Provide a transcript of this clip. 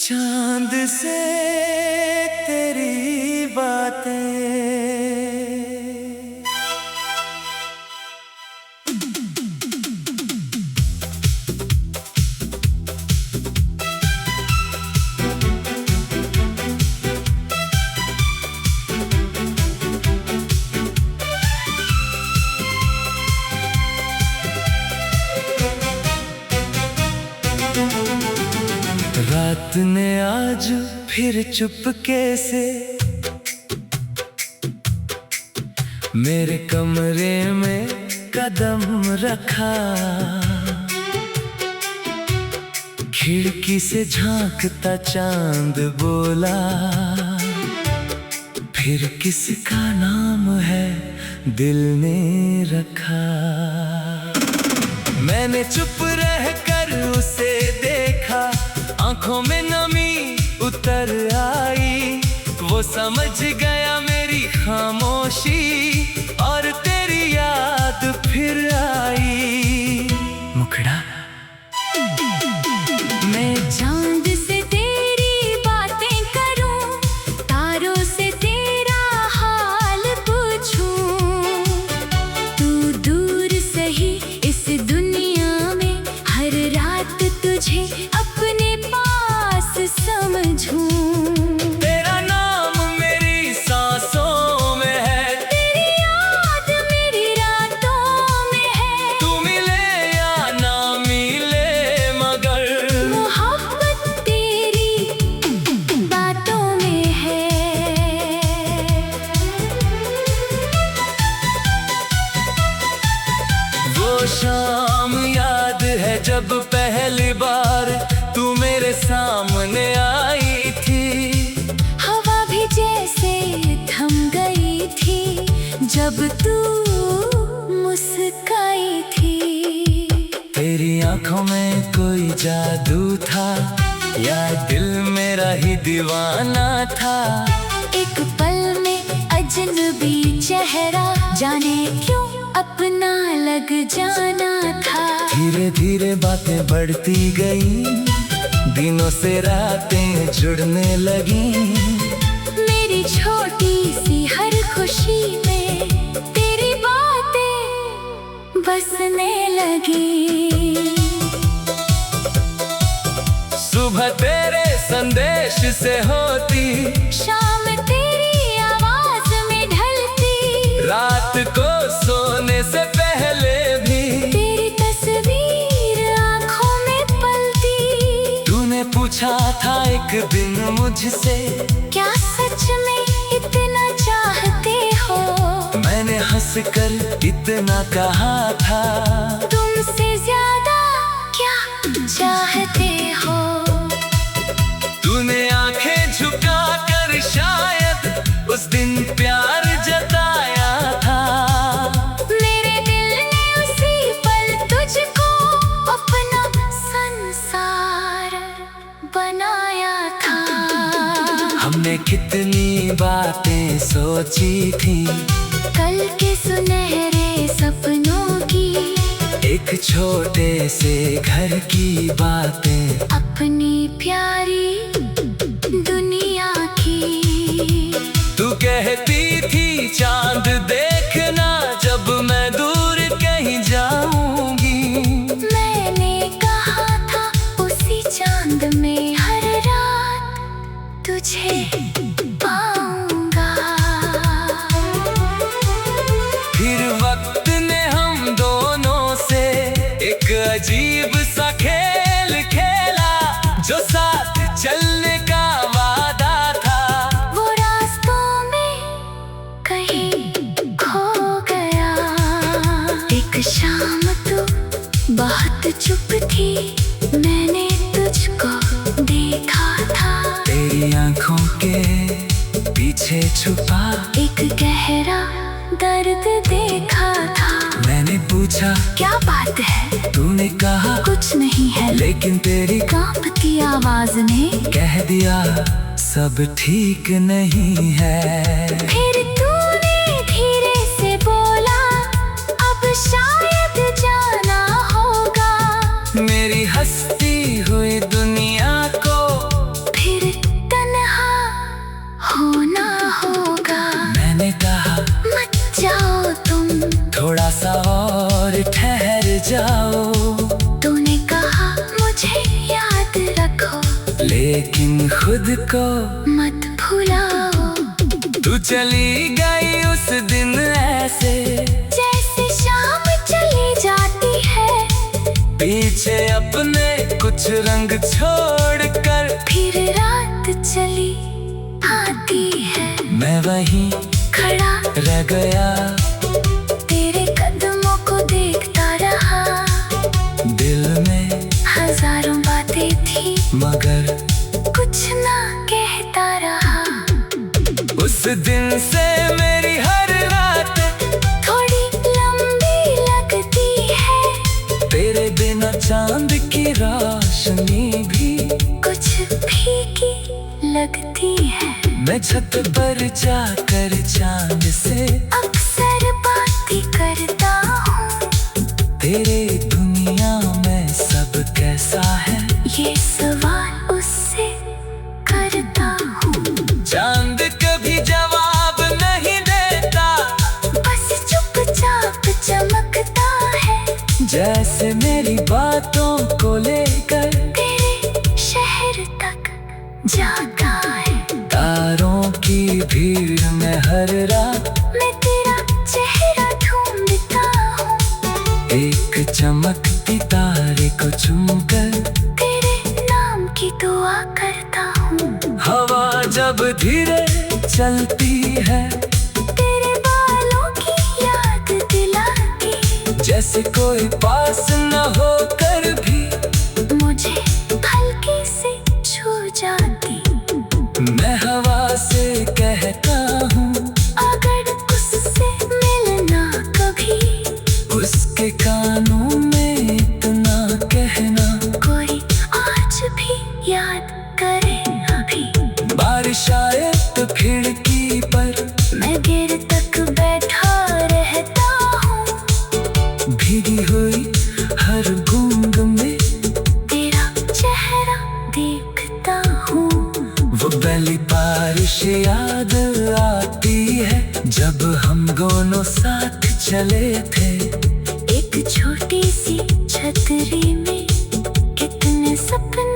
चांद से तेरी बातें। रात ने आज फिर चुपके से मेरे कमरे में कदम रखा। खिड़की से झांकता चांद बोला, फिर किसका नाम है दिल ने रखा। मैंने चुप रहकर उसे देखा, आंखों में नमी उतर आई। वो समझ गया मेरी खामोशी और तेरी याद फिर आई। मुखड़ा मैं चांद से तेरी बातें करूं, तारों से तेरा हाल पूछूं। तू दूर सही इस दुनिया में, हर रात तुझे अपने पास समझूं। तेरा नाम मेरी सांसों में है, तेरी याद मेरी रातों में है। तू मिले या ना मिले मगर मोहब्बत तेरी बातों में है। वो शाम याद है जब पहली बार तू मेरे सामने आई थी। हवा भी जैसे थम गई थी जब तू मुस्काई थी। तेरी आंखों में कोई जादू था या दिल मेरा ही दीवाना था। एक पल में अजनबी चेहरा, जाने क्यों अपना लग जाना था। धीरे धीरे बातें बढ़ती गई, दिनों से रातें जुड़ने लगी। मेरी छोटी सी हर खुशी में तेरी बातें बसने लगी। सुबह तेरे संदेश से होती, शाम तेरी आवाज में ढलती। रात को सोने से पहले भी तेरी तस्वीर आंखों में पलती। तूने पूछा था एक दिन मुझसे, क्या सच में इतना चाहते हो? मैंने हंसकर इतना कहा था, तुमसे ज्यादा क्या चाहते हो? तूने आंखें झुकाकर शायद उस दिन प्यार जताया था। मेरे दिल ने उसी पल तुझको अपना संसार बनाया था। हमने कितनी बातें सोची थी, कल के सुनहरे सपनों की, एक छोटे से घर की बातें, अपनी प्यारी दुनिया की। तू कहती थी चांद देखना जब मैं दूर कहीं जाऊंगी। मैंने कहा था उसी चांद में हर रात तुझे पाऊंगा। फिर वक्त ने हम दोनों से एक अजीब सा खेल खेला, जो साथ चलने का वादा था। वो रास्तों में कहीं खो गया। एक शाम तो बहुत चुप थी, मैंने तुझको देखा था। तेरी आंखों के पीछे छुपा एक गहरा दर्द देखा था। मैंने पूछा क्या बात है? तूने कहा कुछ नहीं है, लेकिन तेरी कांपती आवाज ने कह दिया सब ठीक नहीं है। फिर तूने धीरे से बोला, अब शायद जाना होगा। मेरी हंसती हुई दुनिया को लेकिन खुद को मत भुलाओ। तू चली गई उस दिन ऐसे, जैसे शाम चली जाती है, पीछे अपने कुछ रंग छोड़कर। फिर रात चली आती है, मैं वहीं खड़ा रह गया, तेरे कदमों को देखता रहा। दिल में हजारों बातें थी, मगर कुछ ना कहता रहा। उस दिन से मेरी हर रात थोड़ी लंबी लगती है, तेरे बिना चांद की रोशनी भी कुछ फीकी लगती है। मैं छत पर जाकर चांद से अक्सर बातें करता हूँ, तेरे दुनिया में सब कैसा है, ये सवाल उससे करता हूँ। चांद कभी जवाब नहीं देता, बस चुपचाप चमकता है, जैसे मेरी बातों को लेकर तेरे शहर तक जाता है। तारों की भीड़ में हर रात मैं तेरा चेहरा ढूंढता हूँ, एक चमकती तारे को चूमकर तेरे नाम की दुआ करता हूँ। हवा जब धीरे चलती है, तेरे बालों की याद दिलाती, जैसे कोई पास न होकर भी मुझे हल्के से छू जाती। मैं हवा से कहता हूँ, अगर उससे मिलना कभी, उसके कानों में इतना कहना, कोई आज भी याद करे अभी। बारिश आए तो खिड़की पर मैं गिर तक बैठा रहता हूँ, भीगी हुई हर बूंद में तेरा चेहरा देखता हूँ। वो पहली बारिश याद आती है, जब हम दोनों साथ चले थे। एक छोटी सी छतरी में कितने सपने